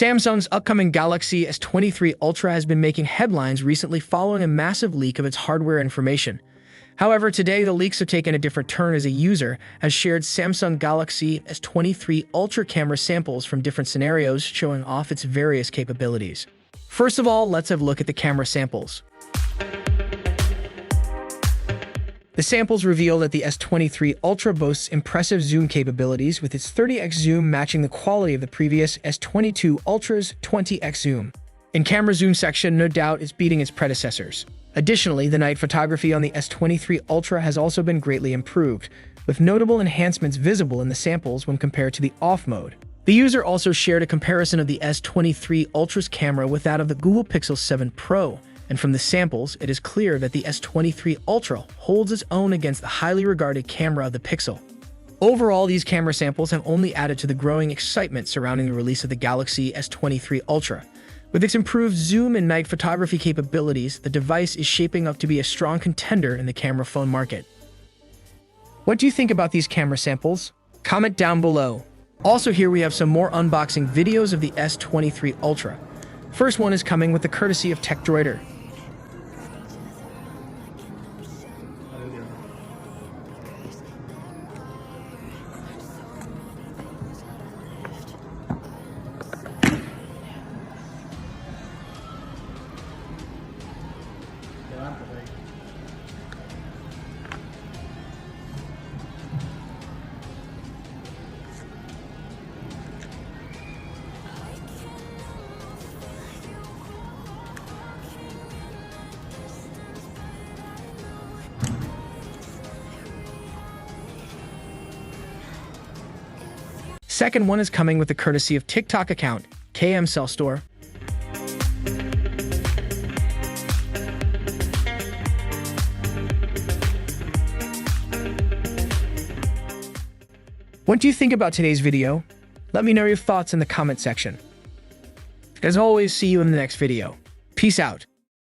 Samsung's upcoming Galaxy S23 Ultra has been making headlines recently following a massive leak of its hardware information. However, today the leaks have taken a different turn as a user has shared Samsung Galaxy S23 Ultra camera samples from different scenarios showing off its various capabilities. First of all, let's have a look at the camera samples. The samples reveal that the S23 Ultra boasts impressive zoom capabilities with its 30x zoom matching the quality of the previous S22 Ultra's 20x zoom. In camera zoom section, no doubt it's beating its predecessors. Additionally, the night photography on the S23 Ultra has also been greatly improved, with notable enhancements visible in the samples when compared to the off mode. The user also shared a comparison of the S23 Ultra's camera with that of the Google Pixel 7 Pro, and from the samples, it is clear that the S23 Ultra holds its own against the highly regarded camera of the Pixel. Overall, these camera samples have only added to the growing excitement surrounding the release of the Galaxy S23 Ultra. With its improved zoom and night photography capabilities, the device is shaping up to be a strong contender in the camera phone market. What do you think about these camera samples? Comment down below. Also, here we have some more unboxing videos of the S23 Ultra. First one is coming with the courtesy of TechDroider. Second one is coming with the courtesy of TikTok account, KM Cell Store. What do you think about today's video? Let me know your thoughts in the comment section. As always, see you in the next video. Peace out.